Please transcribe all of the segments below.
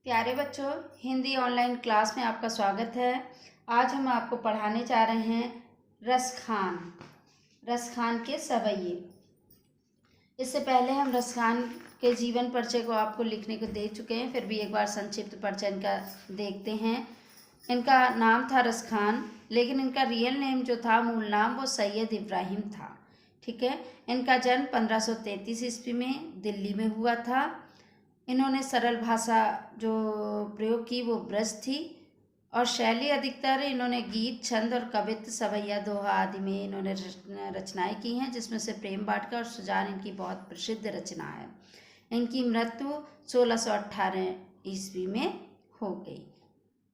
प्यारे बच्चों, Hindi online class में आपका स्वागत है। आज हम आपको पढ़ाने जा रहे हैं रसखान के सवैये। इससे पहले हम रसखान के जीवन परिचय को आपको लिखने को दे चुके हैं, फिर भी एक बार संक्षिप्त परिचय इनका देखते हैं। इनका नाम था रसखान, लेकिन इनका रियल नेम जो था, मूल नाम, वो सैयद इब्राहिम था। ठीक है। इनका जन्म 1533 ईस्वी में दिल्ली में हुआ था। इन्होंने सरल भाषा जो प्रयोग की वो ब्रज थी, और शैली अधिकतर इन्होंने गीत, छंद और कवित्व, सवैया, दोहा आदि में इन्होंने रचनाएं की हैं, जिसमें से प्रेम वाटिका और सुजान इनकी बहुत प्रसिद्ध रचना है। इनकी मृत्यु 1618 ईस्वी में हो गई।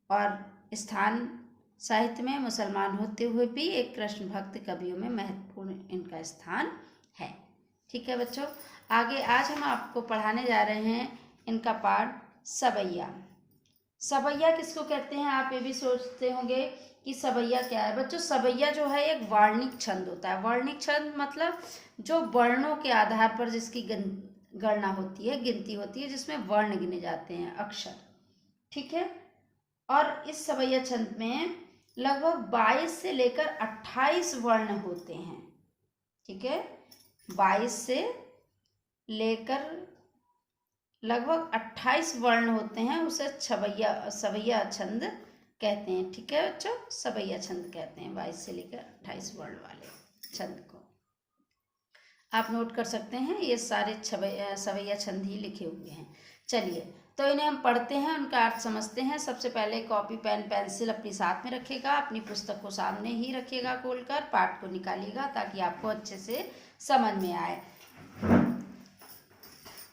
और स्थान साहित्य में मुसलमान होते हुए भी एक कृष्ण भक्त कवियों में महत्वपूर्ण इनका स्थान है। ठीक है बच्चों, आगे आज हम आपको पढ़ाने जा रहे हैं इनका पाठ सवैया। सवैया किसको कहते हैं? आप ये भी सोचते होंगे कि सवैया क्या है। बच्चों, सवैया जो है एक वर्णिक छंद होता है। वर्णिक छंद मतलब जो वर्णों के आधार पर जिसकी गणना होती है, गिनती होती है, जिसमें वर्ण गिने जाते हैं, अक्षर। ठीक है। और इस सवैया छंद में लगभग 22 से लेकर 28 वर्ण होते हैं। ठीक है। 22 से लेकर लगभग 28 वर्ण होते हैं, उसे सवैया छंद कहते हैं। ठीक है बच्चों, सवैया छंद कहते हैं 22 से लेकर 28 वर्ण वाले छंद को। आप नोट कर सकते हैं, ये सारे सवैया छंद ही लिखे हुए हैं। चलिए, तो इन्हें हम पढ़ते हैं, उनका अर्थ समझते हैं। सबसे पहले कॉपी, पेन, पेंसिल अपनी साथ में रखिएगा, अपनी पुस्तक को सामने ही रखिएगा खोलकर, पाठ को निकालिएगा ताकि आपको अच्छे से समझ में आए।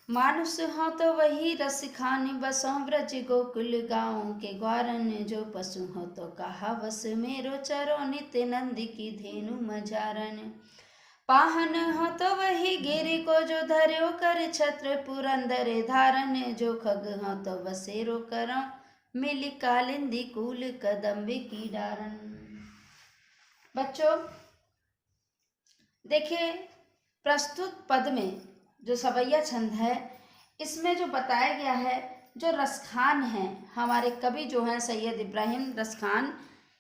मानुष हो तो वही रस खानी बसों ब्रज गोकुल गाँव के ग्वारन, जो पशु हो तो कहा बस मेरो चरो नित्य नंद की धेनु मजारन। पाहन हो तो वही गिरि को जो धर्यो कर छत्र पुरंदर धारन, जो खग हो तो बसेरो करो मिली कालिंदी कूल कदम्बे की डारन। बच्चों देखिए, प्रस्तुत पद में जो सवैया छंद है, इसमें जो बताया गया है, जो रसखान हैं, हमारे कवि जो हैं सैयद इब्राहिम रसखान,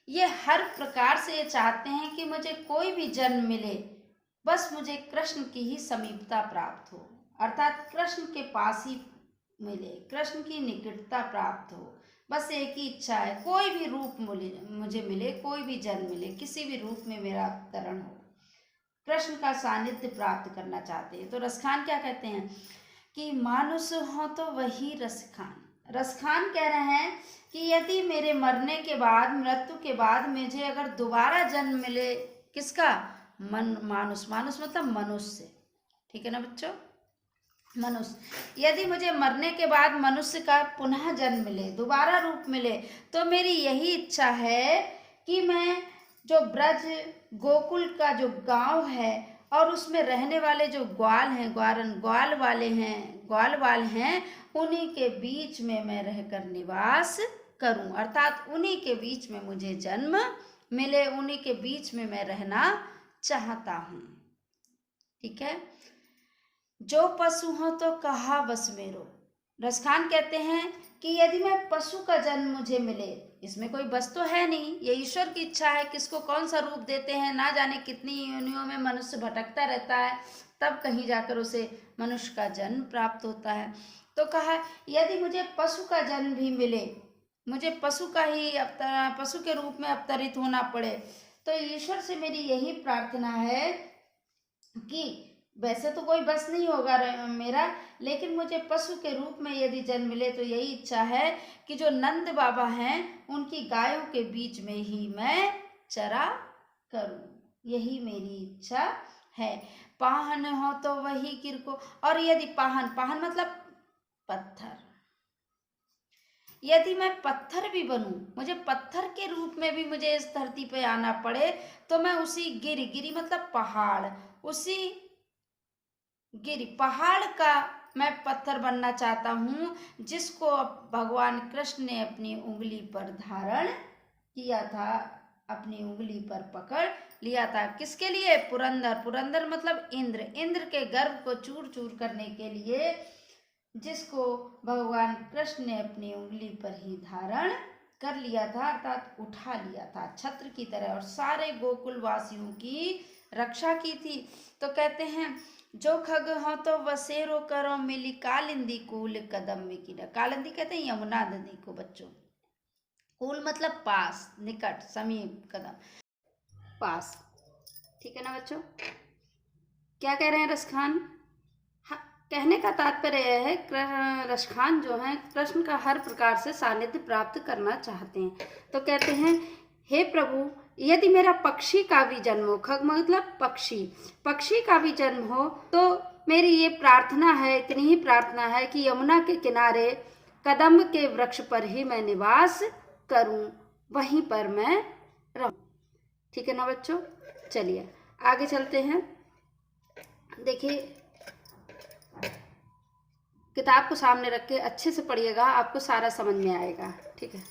ये हर प्रकार से ये चाहते हैं कि मुझे कोई भी जन्म मिले, बस मुझे कृष्ण की ही समीपता प्राप्त हो, अर्थात कृष्ण के पास ही मिले, कृष्ण की निकटता प्राप्त हो। बस एक ही इच्छा है, कोई भी रूप मुझे मिले, कोई भी जन्म मिले, किसी भी रूप में मेरा अवतरण हो, कृष्ण का सानिध्य प्राप्त करना चाहते हैं। तो रसखान क्या कहते हैं कि मानुष हो तो वही रसखान। रसखान कह रहे हैं कि यदि मेरे मरने के बाद, मृत्यु के बाद मुझे अगर दोबारा जन्म मिले, किसका? मानुष मतलब मनुष्य। ठीक है ना बच्चों, मनुष्य। यदि मुझे मरने के बाद मनुष्य का पुनः जन्म मिले, दोबारा रूप मिले, तो मेरी यही इच्छा है कि मैं जो ब्रज गोकुल का जो गांव है और उसमें रहने वाले जो ग्वाल हैं, ग्वाल वाले हैं, उन्हीं के बीच में मैं रहकर निवास करूं, अर्थात उन्हीं के बीच में मुझे जन्म मिले, उन्हीं के बीच में मैं रहना चाहता हूं। ठीक है। जो पशु हो तो कहा बस मेरो। रसखान कहते हैं कि यदि मैं पशु का जन्म मुझे मिले, इसमें कोई बस तो है नहीं, ये ईश्वर की इच्छा है, किसको कौन सा रूप देते हैं, ना जाने कितनी योनियों में मनुष्य भटकता रहता है, तब कहीं जाकर उसे मनुष्य का जन्म प्राप्त होता है। तो कहा यदि मुझे पशु का जन्म भी मिले, मुझे पशु के रूप में अवतरित होना पड़े, तो ईश्वर से मेरी यही प्रार्थना है कि वैसे तो कोई बस नहीं होगा मेरा, लेकिन मुझे पशु के रूप में यदि जन्म मिले तो यही इच्छा है कि जो नंद बाबा हैं, उनकी गायों के बीच में ही मैं चरा करूं, यही मेरी इच्छा है। पाहन हो तो वही गिर को, और यदि पाहन मतलब पत्थर, यदि मैं पत्थर भी बनूं, मुझे पत्थर के रूप में भी मुझे इस धरती पे आना पड़े, तो मैं उसी गिरी मतलब पहाड़, उसी पहाड़ का मैं पत्थर बनना चाहता हूँ, जिसको भगवान कृष्ण ने अपनी उंगली पर धारण किया था, अपनी उंगली पर पकड़ लिया था। किसके लिए? पुरंदर मतलब इंद्र के गर्भ को चूर चूर करने के लिए जिसको भगवान कृष्ण ने अपनी उंगली पर ही धारण कर लिया था, अर्थात उठा लिया था छत्र की तरह, और सारे गोकुल वासियों की रक्षा की थी। तो कहते हैं जो खग हो तो वसेरो करो मिली कालिंदी कूल कदम में कीड़ा। कालिंदी कहते हैं यमुना नदी को बच्चों। कूल मतलब पास, निकट, समीप, कदम, पास। ठीक है ना बच्चों। क्या कह रहे हैं रसखान? कहने का तात्पर्य यह है रसखान जो है कृष्ण का हर प्रकार से सानिध्य प्राप्त करना चाहते हैं। तो कहते हैं हे प्रभु, यदि मेरा पक्षी का भी जन्म हो, खग मतलब पक्षी, पक्षी का भी जन्म हो तो मेरी ये प्रार्थना है, इतनी ही प्रार्थना है कि यमुना के किनारे कदम्ब के वृक्ष पर ही मैं निवास करूं, वहीं पर मैं रहूं। ठीक है ना बच्चों। चलिए आगे चलते हैं। देखिए किताब को सामने रख के अच्छे से पढ़िएगा, आपको सारा समझ में आएगा। ठीक है।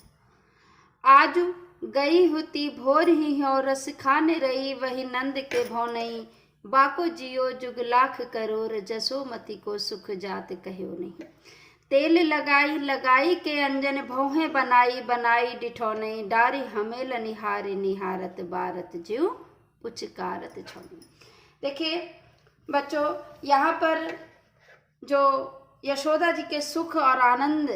आज गई होती भोर ही हो, रस खाने रही वही नंद के भौनई, बाको जियो जुग लाख करोड़, जसोमती को सुख जात कहो नहीं। तेल लगाई लगाई के अंजन, भौहें बनाई बनाई डिठौनई, डारी हमेल निहारे निहारत, बारत ज्यों पुचकारत छौनी। देखिए बच्चों, यहाँ पर जो यशोदा जी के सुख और आनंद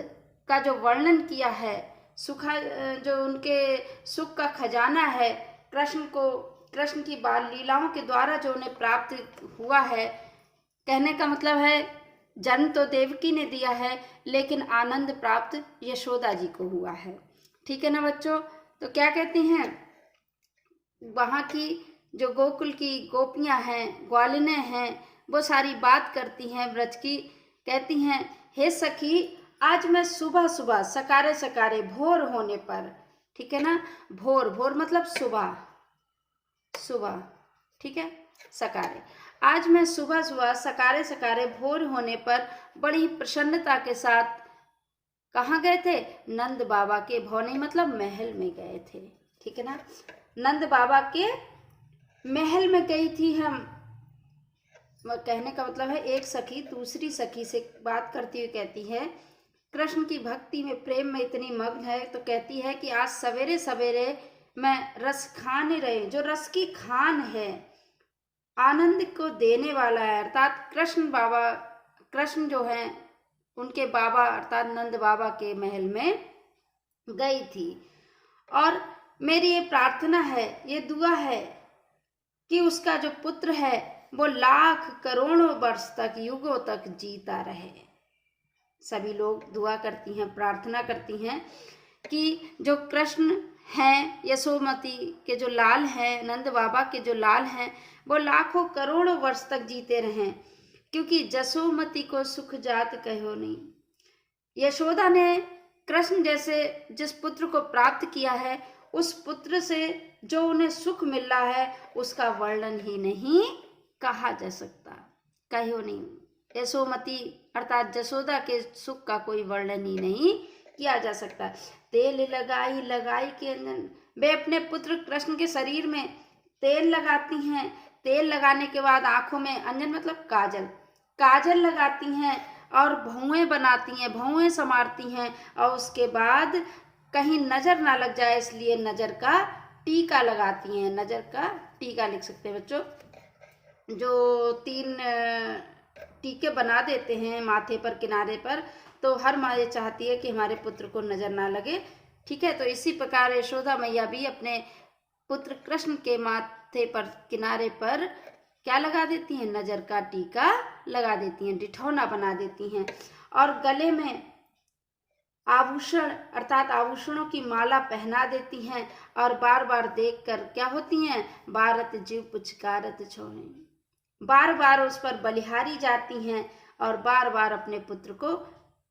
का जो वर्णन किया है, जो उनके सुख का खजाना है, कृष्ण की बाल लीलाओं के द्वारा जो उन्हें प्राप्त हुआ है, कहने का मतलब है जन्म तो देवकी ने दिया है लेकिन आनंद प्राप्त यशोदा जी को हुआ है। ठीक है ना बच्चों। तो क्या कहते हैं, वहाँ की जो गोकुल की गोपियाँ हैं, ग्वालिनें हैं, वो सारी बात करती हैं ब्रज की। कहती हैं हे सखी, आज मैं सुबह सुबह सकारे सकारे भोर होने पर, ठीक है ना, भोर भोर मतलब सुबह सुबह, ठीक है, सकारे, आज मैं सुबह सुबह सकारे सकारे भोर होने पर बड़ी प्रसन्नता के साथ कहाँ गए थे? नंद बाबा के भौने मतलब महल में गए थे। ठीक है ना, नंद बाबा के महल में गई थी हम। कहने का मतलब है एक सखी दूसरी सखी से बात करती हुई कहती है, कृष्ण की भक्ति में प्रेम में इतनी मग्न है, तो कहती है कि आज सवेरे सवेरे मैं रस खाने रही, जो रस की खान है, आनंद को देने वाला है, अर्थात कृष्ण जो है उनके बाबा अर्थात नंद बाबा के महल में गई थी। और मेरी ये प्रार्थना है, ये दुआ है कि उसका जो पुत्र है वो लाख करोड़ों वर्ष तक, युगों तक जीता रहे। सभी लोग दुआ करती हैं, प्रार्थना करती हैं कि जो कृष्ण हैं, यशोमती के जो लाल हैं, नंद बाबा के जो लाल हैं, वो लाखों करोड़ों वर्ष तक जीते रहें, क्योंकि जसोमती को सुख जात कहो नहीं। यशोदा ने कृष्ण जैसे जिस पुत्र को प्राप्त किया है, उस पुत्र से जो उन्हें सुख मिल रहा है उसका वर्णन ही नहीं कहा जा सकता, कहो नहीं। यशोमती अर्थात जसोदा के सुख का कोई वर्णन ही नहीं किया जा सकता। तेल लगाई लगाई के अंजन, वे अपने पुत्र कृष्ण के शरीर में तेल लगाती हैं। तेल लगाने के बाद आंखों में, अंजन मतलब काजल, काजल लगाती हैं और भौएं बनाती हैं, भौएं संवारती हैं, और उसके बाद कहीं नजर ना लग जाए इसलिए नजर का टीका लगाती हैं। नजर का टीका लिख सकते हैं बच्चों, जो 3 टीके बना देते हैं माथे पर, किनारे पर, तो हर माँ ये चाहती है कि हमारे पुत्र को नजर ना लगे। ठीक है, तो इसी प्रकार यशोदा मैया भी अपने पुत्र कृष्ण के माथे पर, किनारे पर क्या लगा देती हैं? नजर का टीका लगा देती हैं, डिठौना बना देती हैं, और गले में आभूषण अर्थात आभूषणों की माला पहना देती हैं, और बार बार देखकर क्या होती हैं? बारत जीव पुचकारत छोड़े, बार बार उस पर बलिहारी जाती हैं और बार बार अपने पुत्र को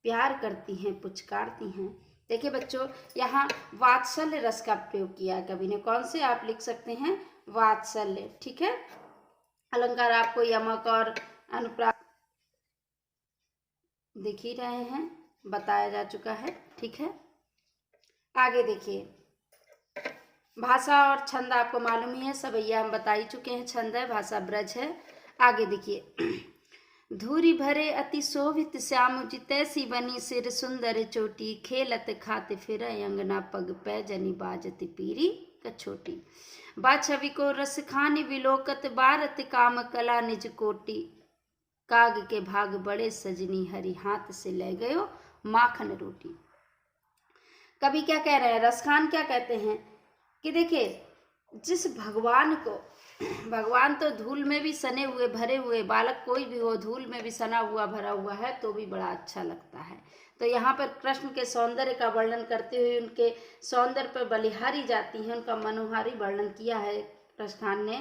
प्यार करती हैं, पुचकारती हैं। देखिए बच्चों, यहाँ वात्सल्य रस का प्रयोग किया है कवि ने। कौन से? आप लिख सकते हैं वात्सल्य। ठीक है, अलंकार आपको यमक और अनुप्रास दिख ही रहे हैं, बताया जा चुका है। ठीक है, आगे देखिए, भाषा और छंद आपको मालूम ही है, सबैया हम बता ही चुके हैं, छंद है, भाषा ब्रज है। आगे देखिए, धूरी भरे अति शोभित श्याम जी, तैसी बनी सिर सुंदर चोटी, खेलत खाते फिर अंगना, पग पै जनी बाजती पीरी कछोटी। बा छवि को रस खानी विलोकत, बारत काम कला निज कोटी, काग के भाग बड़े सजनी, हरि हाथ से ले गयो माखन रोटी। कवि क्या कह रहे हैं, रसखान क्या कहते हैं कि देखिए, जिस भगवान को, भगवान तो धूल में भी सने हुए भरे हुए, बालक कोई भी हो धूल में भी सना हुआ भरा हुआ है तो भी बड़ा अच्छा लगता है। तो यहाँ पर कृष्ण के सौंदर्य का वर्णन करते हुए उनके सौंदर्य पर बलिहारी जाती हैं, उनका मनोहारी वर्णन किया है रसखान ने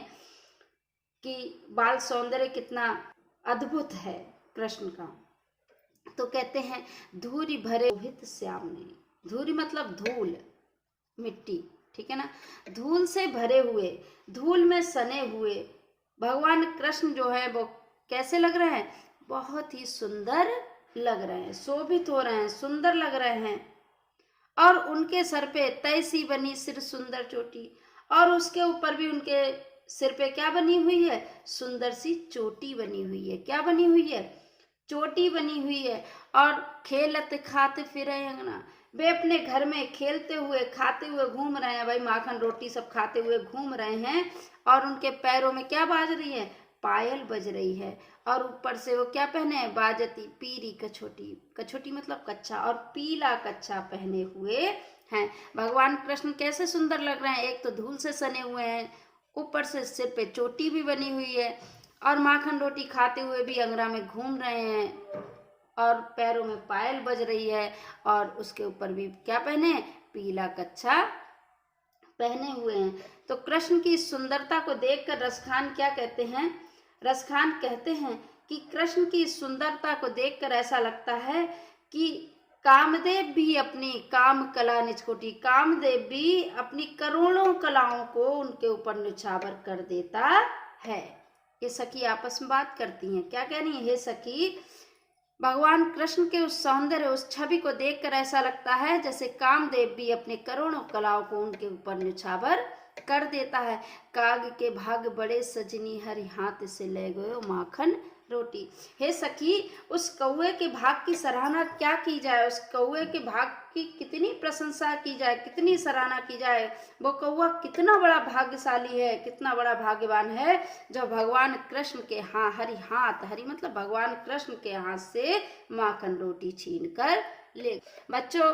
कि बाल सौंदर्य कितना अद्भुत है कृष्ण का। तो कहते हैं धूरी भरे शोभित श्याम ने, धूरी मतलब धूल मिट्टी, ठीक है ना, धूल से भरे हुए, धूल में सने हुए भगवान कृष्ण जो है वो कैसे लग रहे हैं, बहुत ही सुंदर लग रहे हैं, शोभित हो रहे हैं, सुंदर लग रहे हैं। और उनके सर पे तैसी बनी सिर सुंदर चोटी, और उसके ऊपर भी उनके सिर पे क्या बनी हुई है, सुंदर सी चोटी बनी हुई है। क्या बनी हुई है, चोटी बनी हुई है। और खेलत खाते फिरे अंगना, वे अपने घर में खेलते हुए खाते हुए घूम रहे हैं, भाई माखन रोटी सब खाते हुए घूम रहे हैं। और उनके पैरों में क्या बाज रही है, पायल बज रही है। और ऊपर से वो क्या पहने हैं, बाजती पीरी कछोटी, कछोटी मतलब कच्छा, और पीला कच्छा पहने हुए हैं। भगवान कृष्ण कैसे सुंदर लग रहे हैं, एक तो धूल से सने हुए हैं, ऊपर से सिर पे चोटी भी बनी हुई है, और माखन रोटी खाते हुए भी अंगना में घूम रहे हैं, और पैरों में पायल बज रही है, और उसके ऊपर भी क्या पहने हैं, पीला कच्छा पहने हुए हैं। तो कृष्ण की सुंदरता को देखकर रसखान क्या कहते हैं, रसखान कहते हैं कि कृष्ण की सुंदरता को देखकर ऐसा लगता है कि कामदेव भी अपनी काम कला निचकोटी, कामदेव भी अपनी करोड़ों कलाओं को उनके ऊपर निछावर कर देता है। ये सखी आपस में बात करती हैं, क्या कह रही है, हे सखी, भगवान कृष्ण के उस सौंदर्य, उस छवि को देखकर ऐसा लगता है जैसे कामदेव भी अपने करोड़ों कलाओं को उनके ऊपर निछावर कर देता है। काग के भाग बड़े सजनी, हरि हाथ से ले गयो माखन रोटी। हे सखी, उस कौए के भाग की सराहना क्या की जाए, उस कौए के भाग की कितनी प्रशंसा की जाए, कितनी सराहना की जाए। वो कौआ कितना बड़ा भाग्यशाली है, कितना बड़ा भाग्यवान है जो भगवान कृष्ण के हरि हाथ, हरि मतलब भगवान कृष्ण के हाथ से माखन रोटी छीन कर ले। बच्चों,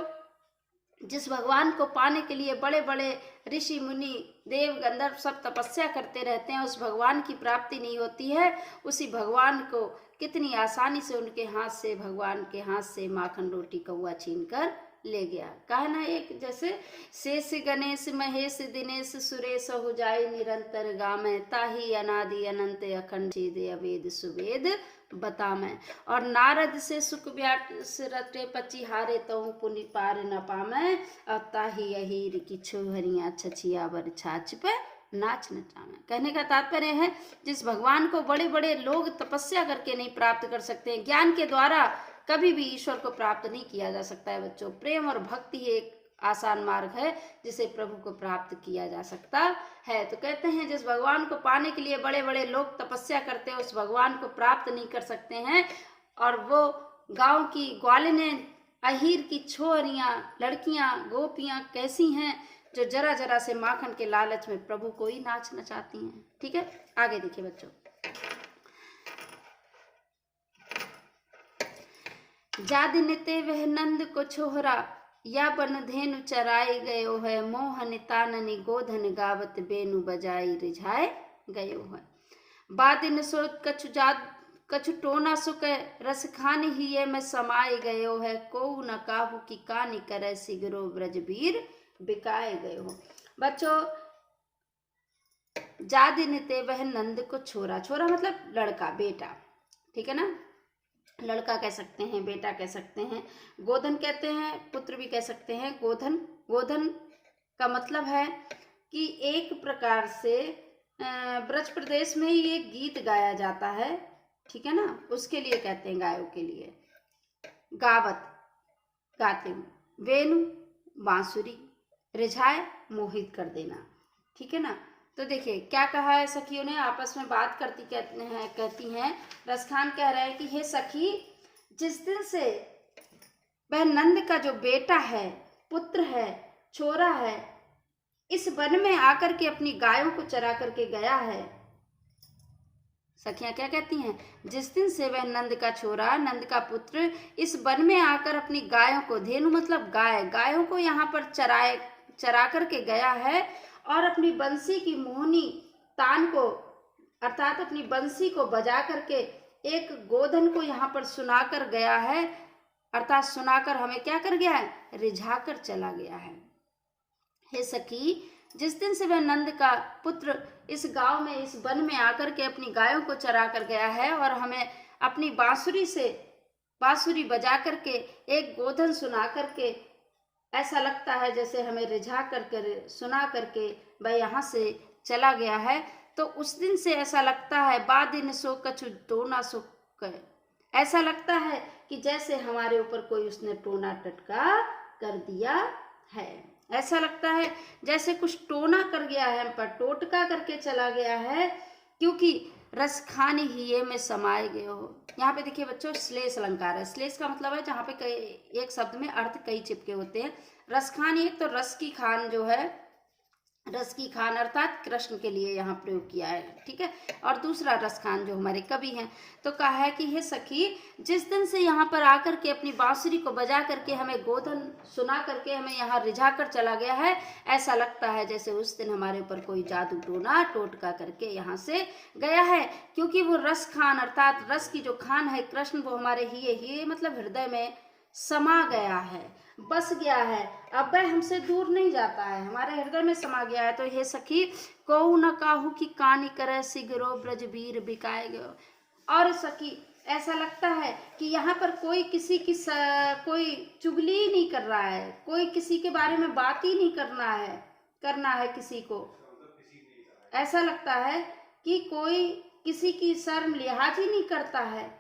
जिस भगवान को पाने के लिए बड़े बड़े ऋषि मुनि देव गंधर्व सब तपस्या करते रहते हैं, उस भगवान की प्राप्ति नहीं होती है, उसी भगवान को कितनी आसानी से उनके हाथ से, भगवान के हाथ से माखन रोटी कौआ छीन कर ले गया। कहा ना एक जैसे, शेष गणेश महेश दिनेश सुरेश हो जाए निरंतर गामे, ताही अनादि अनंत अखंड छेदे अवेद सुवेद बता मैं। और नारद से सुख व्यास रटे पची हारे तहु पुनि पार न पामै, अब ताही अहीर की छोहरियाँ छछिया बर छाछ पे नाच नचावे। कहने का तात्पर्य है, जिस भगवान को बड़े बड़े लोग तपस्या करके नहीं प्राप्त कर सकते हैं, ज्ञान के द्वारा कभी भी ईश्वर को प्राप्त नहीं किया जा सकता है बच्चों। प्रेम और भक्ति एक आसान मार्ग है जिसे प्रभु को प्राप्त किया जा सकता है। तो कहते हैं जिस भगवान को पाने के लिए बड़े बड़े लोग तपस्या करते हैं, उस भगवान को प्राप्त नहीं कर सकते हैं। और वो गांव की ग्वालिनें, अहीर की छोरियां, लड़कियां, गोपियां कैसी हैं जो जरा जरा से माखन के लालच में प्रभु को ही नाच नचाती हैं। ठीक है, आगे देखिए बच्चों। जा दिन ते वह नंद को छोहरा, या बन धेनु चराए गयो है, मोहन ताननी गोधन गावत बेनु बजाई रिझाए गयो है। बादिन सो कछु टोना सुक, रस खान ही में समाये गयो है, को न काहू की कानी करे, सिगरो ब्रजबीर बिकाए गयो हो। बच्चों, जा दिन ते वह नंद को छोरा, छोरा मतलब लड़का, बेटा, ठीक है ना, लड़का कह सकते हैं, बेटा कह सकते हैं, गोधन कहते हैं, पुत्र भी कह सकते हैं। गोधन, गोधन का मतलब है कि एक प्रकार से ब्रज प्रदेश में ही एक गीत गाया जाता है, ठीक है ना, उसके लिए कहते हैं, गायों के लिए। गावत गाते हूँ, वेणु बांसुरी, रिझाए मोहित कर देना, ठीक है ना। तो देखिए क्या कहा है सखियों ने, आपस में बात कहती हैं। रसखान कह रहे हैं कि हे सखी, जिस दिन से वह नंद का जो बेटा है, पुत्र है, छोरा है, इस वन में आकर के अपनी गायों को चरा करके गया है। सखियां क्या कहती हैं, जिस दिन से वह नंद का छोरा, नंद का पुत्र इस वन में आकर अपनी गायों को, धेनु मतलब गाय, गायों को यहाँ पर चरा करके गया है और अपनी बंसी की मोहनी तान को अर्थात अपनी बंसी को बजा करके एक गोधन को यहाँ पर सुनाकर गया है, अर्थात सुनाकर हमें क्या कर गया है, रिझा कर चला गया है। हे सखी, जिस दिन से वह नंद का पुत्र इस गांव में, इस वन में आकर के अपनी गायों को चरा कर गया है और हमें अपनी बांसुरी बजा करके एक गोधन सुना करके ऐसा लगता है जैसे हमें रिझा कर सुना करके वह यहाँ से चला गया है, तो उस दिन से ऐसा लगता है बादिन सो कछु टोना सो कहे, ऐसा लगता है कि जैसे हमारे ऊपर कोई उसने टोना टटका कर दिया है। ऐसा लगता है जैसे कुछ टोना कर गया है, हम पर टोटका करके चला गया है, क्योंकि रस खाने हिये में समाये गए हो। यहाँ पे देखिए बच्चों, श्लेष अलंकार है। श्लेष का मतलब है जहाँ पे कई एक शब्द में अर्थ कई चिपके होते हैं। रस खान, एक तो रस की खान जो है, रस की खान अर्थात कृष्ण के लिए यहाँ प्रयोग किया है, ठीक है। और दूसरा रस खान जो हमारे कवि हैं, तो कहा है कि हे सखी, जिस दिन से यहाँ पर आकर के अपनी बांसुरी को बजा करके हमें गोधन सुना करके हमें यहाँ रिझा कर चला गया है, ऐसा लगता है जैसे उस दिन हमारे ऊपर कोई जादू टोना टोटका करके यहाँ से गया है, क्योंकि वो रस खान अर्थात रस की जो खान है कृष्ण, वो हमारे हिये मतलब हृदय में समा गया है, बस गया है। अब वह हमसे दूर नहीं जाता है, हमारे हृदय में समा गया है। तो हे सखी, कहू न काहू की कानी करे सिगरो ब्रजबीर बिकाए गयो। और सखी, ऐसा लगता है कि यहाँ पर कोई किसी की कोई चुगली ही नहीं कर रहा है, कोई किसी के बारे में बात ही नहीं करना है किसी को। ऐसा लगता है कि कोई किसी की शर्म लिहाज ही नहीं करता है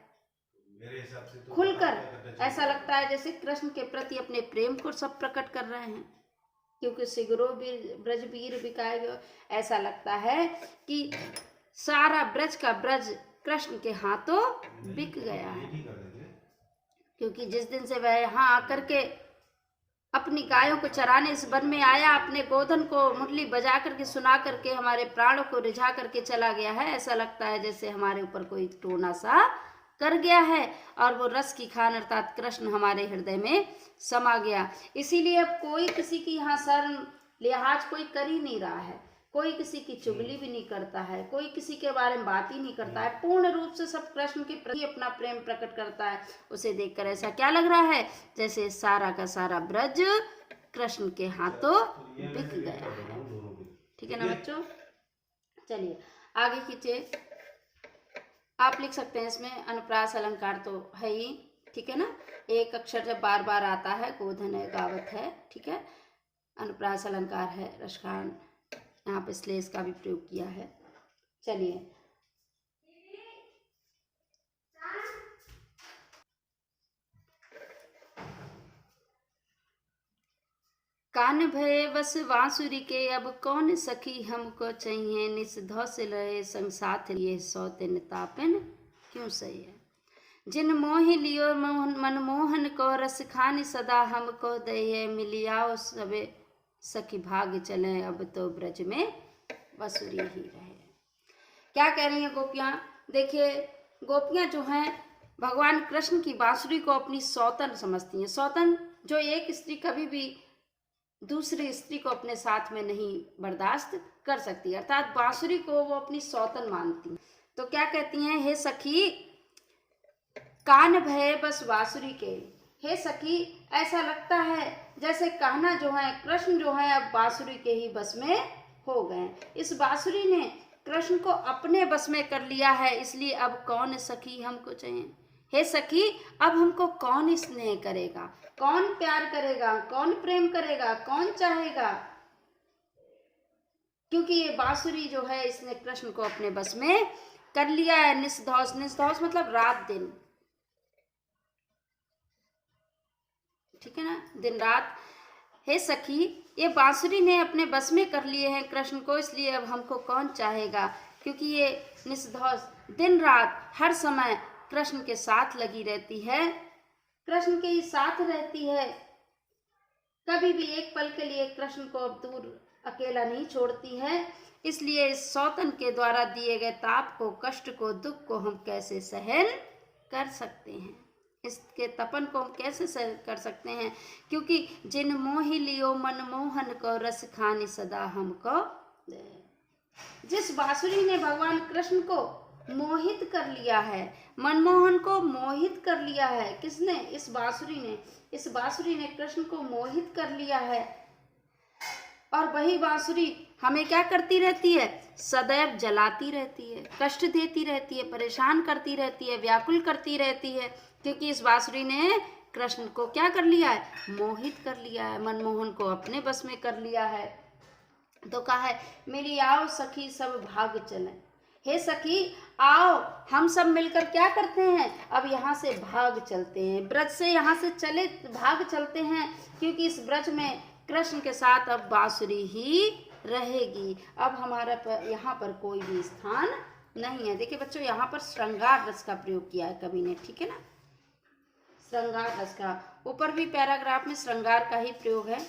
खुलकर। ऐसा लगता है जैसे कृष्ण के प्रति अपने प्रेम को सब प्रकट कर रहे हैं, क्योंकि सिगरो ब्रजबीर बिकाए गयो। ऐसा लगता है कि सारा ब्रज का ब्रज कृष्ण के हाथों बिक गया है, क्योंकि जिस दिन से वह यहाँ आकर के अपनी गायों को चराने इस वन में आया, अपने गोधन को मुरली बजा करके सुना करके हमारे प्राणों को रिझा करके चला गया है, ऐसा लगता है जैसे हमारे ऊपर कोई टोना सा कर गया है और वो रस की खान अर्थात कृष्ण हमारे हृदय में समा गया। इसीलिए अब कोई किसी की यहाँ शर्म लिहाज कोई कर ही नहीं रहा है, कोई किसी की चुगली भी नहीं करता है, कोई किसी के बारे में बात ही नहीं करता है, पूर्ण रूप से सब कृष्ण के प्रति अपना प्रेम प्रकट करता है। उसे देखकर ऐसा क्या लग रहा है, जैसे सारा का सारा ब्रज कृष्ण के हाथों बिक गया है। ठीक है ना बच्चों, चलिए आगे खींचे। आप लिख सकते हैं इसमें अनुप्रास अलंकार तो है ही, ठीक है ना। एक अक्षर जब बार बार आता है, गोधन है, गावत है, ठीक है। अनुप्रास अलंकार है, रसखान, यहाँ पे श्लेष का भी प्रयोग किया है। चलिए कान भये बस बांसुरी के, अब कौन सखी हमको चाहिए, निस धौ से रहे संग साथ लिए, सौतिन तापन क्यों सही है। जिन मोहि लियो मनमोहन को, रस खान सदा हमको दये, मिलियाओ सबे सखी भाग चले, अब तो ब्रज में बसुरी ही रहे। क्या कह रही हैं गोपियाँ, देखिए गोपियाँ जो हैं भगवान कृष्ण की बांसुरी को अपनी सौतन समझती हैं। सौतन जो एक स्त्री कभी भी दूसरी स्त्री को अपने साथ में नहीं बर्दाश्त कर सकती, अर्थात बांसुरी को वो अपनी सौतन मानती। तो क्या कहती हैं, हे सखी कान भये बस बांसुरी के, हे सखी ऐसा लगता है जैसे कहना जो है कृष्ण जो है अब बांसुरी के ही बस में हो गए। इस बांसुरी ने कृष्ण को अपने बस में कर लिया है, इसलिए अब कौन सखी हमको चाहिए। हे सखी, अब हमको कौन स्नेह करेगा, कौन प्यार करेगा, कौन प्रेम करेगा, कौन चाहेगा, क्योंकि ये बांसुरी जो है इसने कृष्ण को अपने बस में कर लिया है। निस्धौस, निस्धौस मतलब रात दिन, ठीक है ना, दिन रात। हे सखी, ये बांसुरी ने अपने बस में कर लिए हैं कृष्ण को, इसलिए अब हमको कौन चाहेगा, क्योंकि ये निष्धौष दिन रात हर समय कृष्ण के साथ लगी रहती है, कृष्ण के ही साथ रहती है, कभी भी एक पल के लिए कृष्ण को अब दूर अकेला नहीं छोड़ती है। इसलिए इस सौतन के द्वारा दिए गए ताप को, कष्ट को, दुख को हम कैसे सहन कर सकते हैं, इसके तपन को हम कैसे सहन कर सकते हैं, क्योंकि जिन मोहि लियो मनमोहन को, रस खानी सदा हमको दे। जिस बांसुरी ने भगवान कृष्ण को मोहित कर लिया है, मनमोहन को मोहित कर लिया है, किसने? इस बांसुरी ने। इस बांसुरी ने कृष्ण को मोहित कर लिया है, और वही बांसुरी हमें क्या करती रहती है? सदैव जलाती रहती है, कष्ट देती रहती है, परेशान करती रहती है, व्याकुल करती रहती है, क्योंकि इस बांसुरी ने कृष्ण को क्या कर लिया है? मोहित कर लिया है, मनमोहन को अपने बस में कर लिया है। तो कहा है, मेरी आओ सखी सब भाग चले। हे सखी आओ, हम सब मिलकर क्या करते हैं? अब यहाँ से भाग चलते हैं, ब्रज से यहाँ से चले भाग चलते हैं, क्योंकि इस ब्रज में कृष्ण के साथ अब बांसुरी ही रहेगी। अब हमारा यहाँ पर कोई भी स्थान नहीं है। देखिए बच्चों, यहाँ पर श्रृंगार रस का प्रयोग किया है कवि ने, ठीक है ना, श्रृंगार रस का। ऊपर भी पैराग्राफ में श्रृंगार का ही प्रयोग है,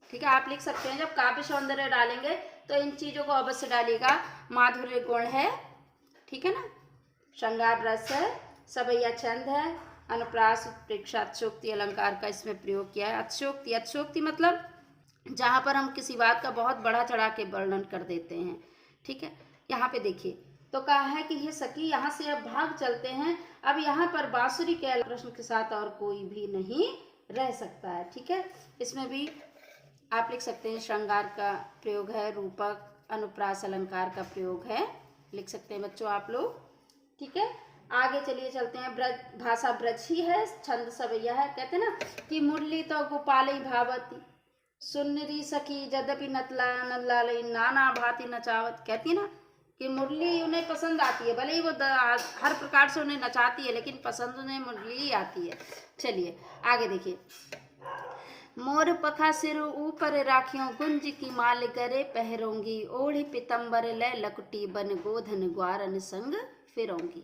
ठीक है। आप लिख सकते हैं, जब काव्य सौंदर्य डालेंगे तो इन चीजों को अवश्य डालिएगा। माधुर्य गुण है, ठीक है ना, श्रृंगार रस है, सवैया छंद है, अनुप्रास, उत्प्रेक्षा, अतिशयोक्ति अलंकार का इसमें प्रयोग किया है। अतिशयोक्ति, अतिशयोक्ति मतलब जहाँ पर हम किसी बात का बहुत बड़ा चढ़ा के वर्णन कर देते हैं, ठीक है। यहाँ पे देखिए, तो कहा है कि हे सखी, यहाँ से अब भाग चलते हैं। अब यहाँ पर बांसुरी के अलावा कृष्ण के साथ और कोई भी नहीं रह सकता है, ठीक है। इसमें भी आप लिख सकते हैं, श्रृंगार का प्रयोग है, रूपक, अनुप्रास अलंकार का प्रयोग है, लिख सकते हैं बच्चों आप लोग, ठीक है। आगे चलिए चलते हैं। ब्रज भाषा ब्रज ही है, छंद सवैया है। कहते हैं ना कि मुरली तो गोपाल भावती, सुनरी सखी जदपि नतलालई नाना भांति नचावत। कहती है ना कि मुरली उन्हें पसंद आती है, भले ही वो हर प्रकार से उन्हें नचाती है, लेकिन पसंद उन्हें मुरली ही आती है। चलिए आगे देखिए। मोर पखा सिर ऊपर राखियों, गुंज की माल करे पहरोंगी, ओढ़ी पितंबर ले लकुटी, बन गोधन ग्वारन संग फिरोंगी।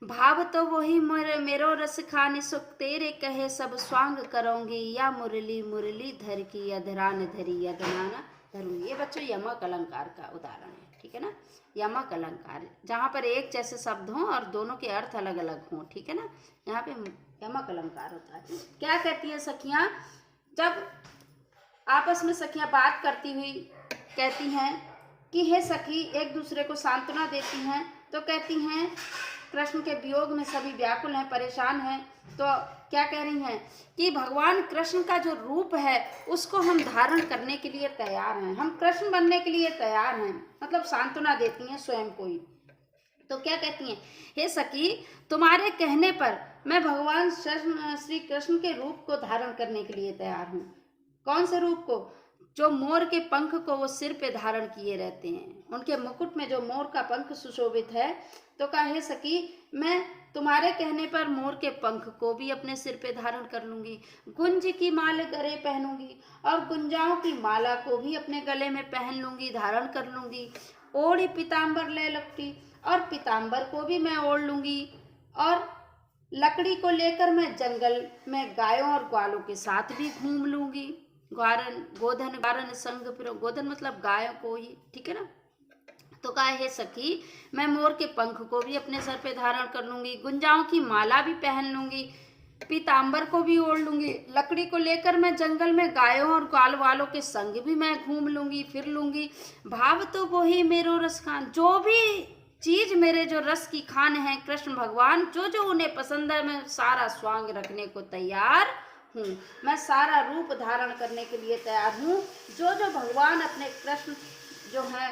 भाव तो वही मेरो रस खानी, सुख तेरे कहे सब स्वांग करोंगी, या मुरली मुरली धर की, अधरान धरी अधनाना धरूंगी। ये बच्चों यमक अलंकार का उदाहरण है, ठीक है ना, यमक अलंकार, जहाँ पर एक जैसे शब्द हों और दोनों के अर्थ अलग अलग हों, ठीक है ना, यहाँ पे यमक अलंकार होता है। क्या कहती है सखियाँ? जब आपस में सखियाँ बात करती हुई कहती हैं कि हे सखी, एक दूसरे को सांत्वना देती हैं, तो कहती हैं कृष्ण के वियोग में सभी व्याकुल हैं, परेशान हैं। तो क्या कह रही हैं कि भगवान कृष्ण का जो रूप है उसको हम धारण करने के लिए तैयार हैं, हम कृष्ण बनने के लिए तैयार हैं, मतलब सांत्वना देती हैं स्वयं को ही। तो क्या कहती हैं? हे सखी, तुम्हारे कहने पर मैं भगवान श्री कृष्ण के रूप को धारण करने के लिए तैयार हूँ। कौन से रूप को? जो मोर के पंख को वो सिर पे धारण किए रहते हैं, उनके मुकुट में जो मोर का पंख सुशोभित है। तो कहा, हे सखी, मैं तुम्हारे कहने पर मोर के पंख को भी अपने सिर पे धारण कर लूंगी, गुंज की माला गले पहनूंगी, और गुंजाओं की माला को भी अपने गले में पहन लूंगी, धारण कर लूंगी। ओढ़ी पीताम्बर ले लपटी, और पीताम्बर को भी मैं ओढ़ लूंगी, और लकड़ी को लेकर मैं जंगल में गायों और ग्वालों के साथ भी घूम लूंगी। ग्वारन, गोधन ग्वारन संग फिरो, गोधन मतलब गायों को ही, ठीक है ना। तो कहा, हे सखी, मैं मोर के पंख को भी अपने सर पे धारण कर लूंगी, गुंजाओं की माला भी पहन लूंगी, पीताम्बर को भी ओढ़ लूंगी, लकड़ी को लेकर मैं जंगल में गायों और ग्वाल वालों के संग भी मैं घूम लूंगी, फिर लूंगी। भाव तो वही मेरो रस खान, जो भी चीज मेरे जो रस की खान है कृष्ण भगवान, जो जो उन्हें पसंद है, मैं सारा स्वांग रखने को तैयार हूँ, मैं सारा रूप धारण करने के लिए तैयार हूँ। जो जो भगवान अपने कृष्ण जो है,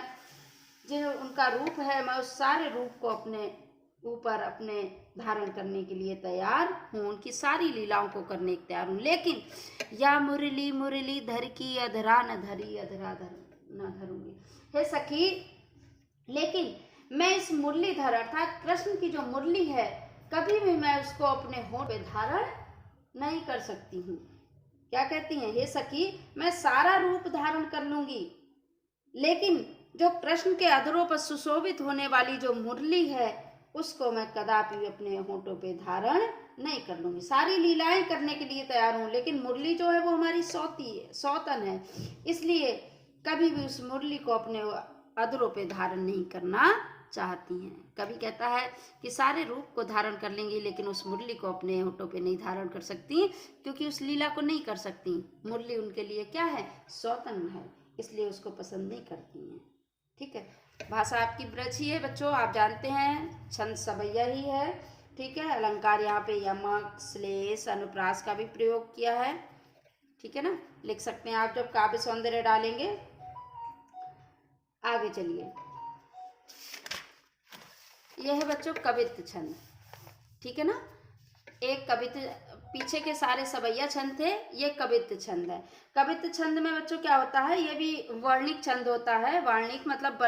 जो उनका रूप है, मैं उस सारे रूप को अपने ऊपर अपने धारण करने के लिए तैयार हूँ, उनकी सारी लीलाओं को करने के तैयार हूँ। लेकिन या मुरली मुरली धर की, अधरा न धरी अधरा न धरूंगी। हे सखी, लेकिन मैं इस मुरलीधर अर्थात कृष्ण की जो मुरली है, कभी भी मैं उसको अपने होंठ पे धारण नहीं कर सकती हूँ। क्या कहती हैं, हे सखी मैं सारा रूप धारण कर लूंगी, लेकिन जो कृष्ण के अधरों पर सुशोभित होने वाली जो मुरली है उसको मैं कदापि अपने होठों पे धारण नहीं कर लूंगी। सारी लीलाएं करने के लिए तैयार हूं, लेकिन मुरली जो है वो हमारी सौतन है, इसलिए कभी भी उस मुरली को अपने अधरों पे धारण नहीं करना चाहती हैं। कभी कहता है कि सारे रूप को धारण कर लेंगी, लेकिन उस मुरली को अपने होठों पे नहीं धारण कर सकती, क्योंकि उस लीला को नहीं कर सकती। मुरली उनके लिए क्या है, सौतन है, इसलिए उसको पसंद नहीं करती हैं। ठीक है, भाषा आपकी ब्रज ही है बच्चों, आप जानते हैं, छंद सवैया ही है। ठीक है, अलंकार यहाँ पे यमक, श्लेष, अनुप्रास का भी प्रयोग किया है। ठीक है ना, लिख सकते हैं आप जब काव्य सौंदर्य डालेंगे। आगे चलिए, यह है बच्चों कवित्त छंद। ठीक है ना, एक कवित्त, पीछे के सारे सवैया छंद थे, ये कवित्त छंद है। कवित्त छंद में बच्चों क्या होता है, ये भी वर्णिक छंद होता है। वर्णिक मतलब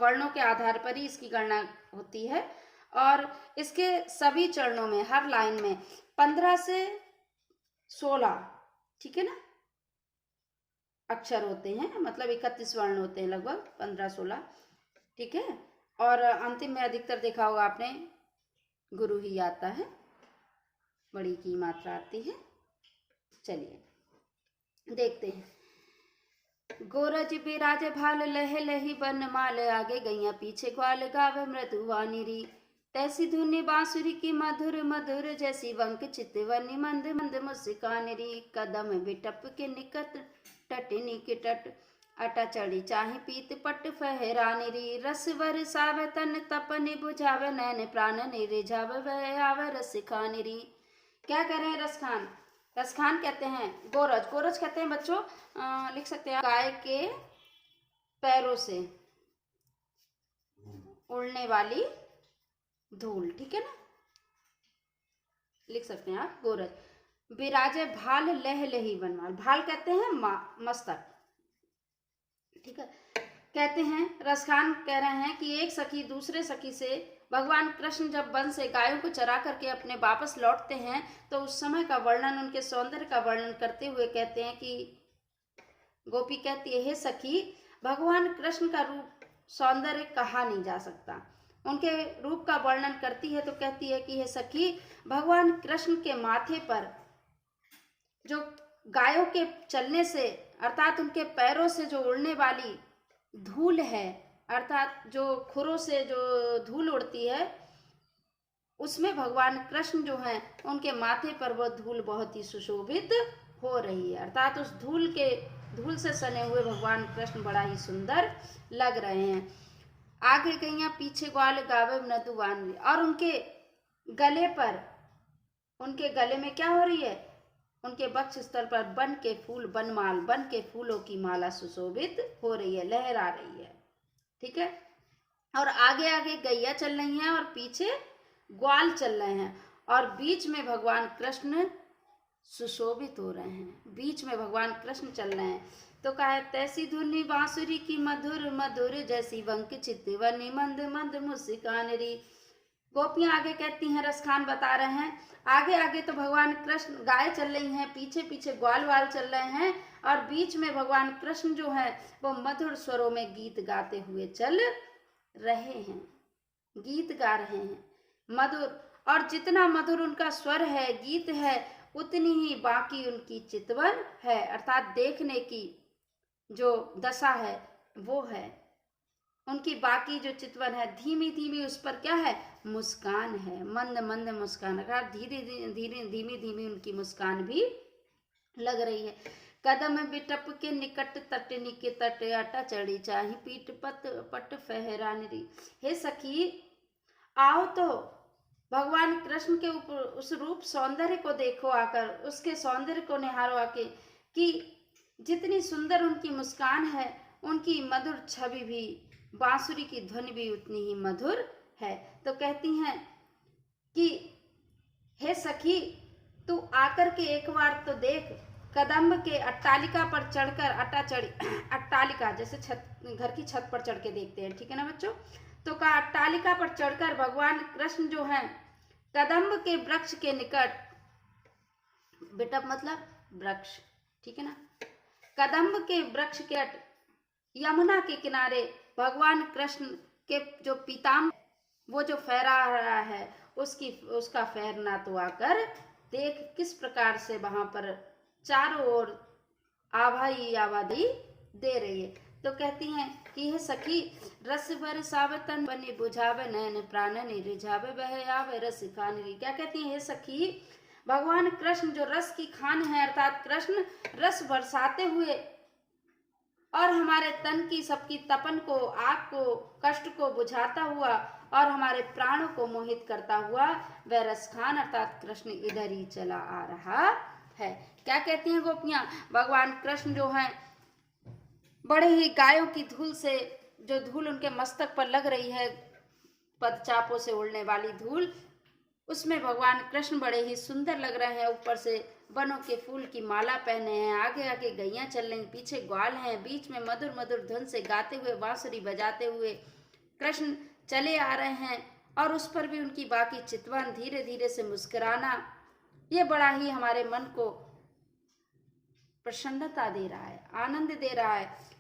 वर्णों के आधार पर ही इसकी गणना होती है, और इसके सभी चरणों में, हर लाइन में 15 से 16, ठीक है ना, अक्षर होते हैं, मतलब 31 वर्ण होते हैं, लगभग 15-16। ठीक है, और अंतिम में अधिकतर देखा होगा आपने गुरु ही आता है, बड़ी की मात्रा आती है। चलिए देखते हैं। गोरज बिराज भाल लहे लही बन माल, आगे गैया पीछे ग्वाल गावे मृदुवानी री, तैसी धुनी बांसुरी की मधुर मधुर, जैसी वंक चितवनी मंद मंद मुस्कान री, कदम बिटप के निकट टटनी के टट, अटा चढ़ी चाहे पीत पट फहरानी री, रस बरसावे तन तपनि बुझावे, नैन प्राण निरिझावे वह आवे रस खानी री। क्या कह रहे हैं, रसखान। रसखान कहते हैं गोरज, गोरज कहते हैं बच्चों, लिख सकते हैं गाय के पैरों से उड़ने वाली धूल। ठीक है ना, लिख सकते हैं आप गोरज। बिराजे भाल लह लही बनमाल, भाल कहते हैं मस्तक। ठीक है, कहते हैं रसखान कह रहे हैं कि एक सखी दूसरे सखी से, भगवान कृष्ण जब वन से गायों को चरा करके अपने वापस लौटते हैं तो उस समय का वर्णन, उनके सौंदर्य का वर्णन करते हुए कहते हैं कि गोपी कहती है, हे सखी भगवान कृष्ण का रूप सौंदर्य कहा नहीं जा सकता। उनके रूप का वर्णन करती है तो कहती है कि हे सखी भगवान कृष्ण के माथे पर जो गायों के चलने से, अर्थात उनके पैरों से जो उड़ने वाली धूल है, अर्थात जो खुरों से जो धूल उड़ती है, उसमें भगवान कृष्ण जो हैं उनके माथे पर वह धूल बहुत ही सुशोभित हो रही है, अर्थात उस धूल से सने हुए भगवान कृष्ण बड़ा ही सुंदर लग रहे हैं। आगे गैया पीछे ग्वाल गावे मृदुवान, और उनके गले में क्या हो रही है, उनके वक्ष स्थल पर बन के फूल, बन के फूलों की माला सुशोभित हो रही है, लहरा रही है। ठीक है, और आगे आगे गैया चल रही हैं और पीछे ग्वाल चल रहे हैं, और बीच में भगवान कृष्ण सुशोभित हो रहे हैं, बीच में भगवान कृष्ण चल रहे हैं। तो कहा है, तैसी धुनी बांसुरी की मधुर मधुर, जैसी वंक चितवनी मंद मंद मुस्कान री। गोपियां आगे कहती हैं, रसखान बता रहे हैं, आगे आगे तो भगवान कृष्ण गाय चल रही हैं, पीछे पीछे ग्वाल वाल चल रहे हैं, और बीच में भगवान कृष्ण जो है वो मधुर स्वरों में गीत गाते हुए चल रहे हैं, गीत गा रहे हैं मधुर। और जितना मधुर उनका स्वर है, गीत है, उतनी ही बाकी उनकी चितवन है, अर्थात देखने की जो दशा है वो है, उनकी बाकी जो चितवन है, धीमी धीमी उस पर क्या है, मुस्कान है, मंद मंद मुस्कान, अर्थात धीरे धीरे धीमी धीमी उनकी मुस्कान भी लग रही है। कदम बिटप के निकट तटनी के तट, अटा चढ़ी चाही पीठ पट फहरानी। हे सखी आओ तो भगवान कृष्ण के ऊपर उस रूप सौंदर्य को देखो आकर, उसके सौंदर्य को निहारो आके, कि जितनी सुंदर उनकी मुस्कान है, उनकी मधुर छवि भी, बांसुरी की ध्वनि भी उतनी ही मधुर है। तो कहती हैं कि हे सखी तू आकर के एक बार तो देख, कदम्ब के अट्टालिका पर चढ़कर, अट्टालिका जैसे घर की छत पर चढ़ के देखते हैं, ठीक है ना बच्चों। तो कहा अट्टालिका पर चढ़कर भगवान कृष्ण जो हैं कदम्ब के वृक्ष के निकट, बिटप मतलब वृक्ष, ठीक है ना। कदम्ब के वृक्ष के तट, यमुना के किनारे भगवान कृष्ण के जो पीताम्बर वो जो फहरा रहा है उसका फहरना तो आकर देख किस प्रकार से वहां पर चारों ओर आभा ही आबादी दे रही है। तो कहती हैं कि हे सखी रस बरसावे तन बने बुझावे नयन प्राणन रिझावे वह आवे रस खान। क्या कहती हैं, हे सखी भगवान कृष्ण जो रस की खान है अर्थात कृष्ण रस बरसाते हुए और हमारे तन की सबकी तपन को, आग को, कष्ट को बुझाता हुआ और हमारे प्राणों को मोहित करता हुआ वह रसखान अर्थात कृष्ण इधर ही चला आ रहा है। क्या कहती हैं गोपियां, भगवान कृष्ण जो हैं बड़े ही गायों की धूल से, जो धूल उनके मस्तक पर लग रही है पदचापों से उड़ने वाली धूल, उसमें भगवान कृष्ण बड़े ही सुंदर लग रहे हैं। ऊपर से बनों के फूल की माला पहने हैं, आगे आगे गैयां चल रही, पीछे ग्वाल हैं, बीच में मधुर मधुर धुन से गाते हुए बांसुरी बजाते हुए कृष्ण चले आ रहे हैं और उस पर भी उनकी बाकी चितवन धीरे धीरे से मुस्कुराना, ये बड़ा ही हमारे मन को प्रसन्नता दे रहा है, आनंद दे रहा है।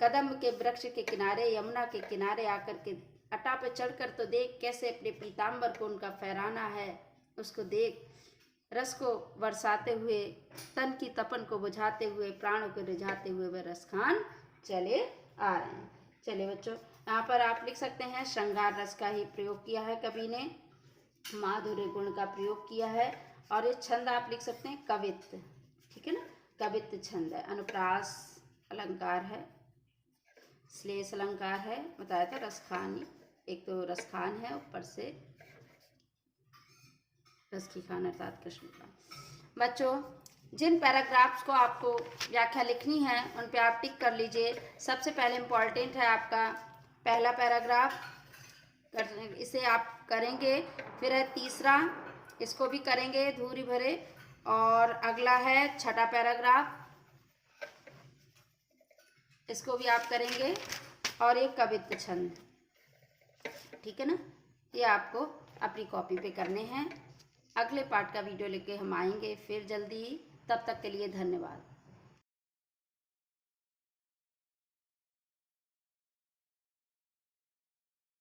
कदम्ब के वृक्ष के किनारे, यमुना के किनारे आकर के अटा पे चढ़कर तो देख कैसे अपने पीताम्बर को उनका फहराना है, उसको देख रस को बरसाते हुए, तन की तपन को बुझाते हुए, प्राणों को रिझाते हुए वह रसखान चले आ रहे हैं। चलिए बच्चों, यहाँ पर आप लिख सकते हैं श्रृंगार रस का ही प्रयोग किया है कवि ने, माधुर्य गुण का प्रयोग किया है। और ये छंद आप लिख सकते हैं कवित्व, ठीक है ना, कवित्व छंद है। अनुप्रास अलंकार है, श्लेष अलंकार है, बताया था रसखानी, एक तो रसखान है, ऊपर से रस की खान अर्थात कृष्ण का। बच्चों जिन पैराग्राफ्स को आपको व्याख्या लिखनी है उन पे आप टिक कर लीजिए। सबसे पहले इम्पॉर्टेंट है आपका पहला पैराग्राफ, इसे आप करेंगे। फिर है तीसरा, इसको भी करेंगे धूरी भरे। और अगला है छठा पैराग्राफ, इसको भी आप करेंगे। और एक कवित्व छंद, ठीक है ना, ये आपको अपनी कॉपी पे करने हैं। अगले पार्ट का वीडियो लेके हम आएंगे फिर जल्दी ही। तब तक के लिए धन्यवाद।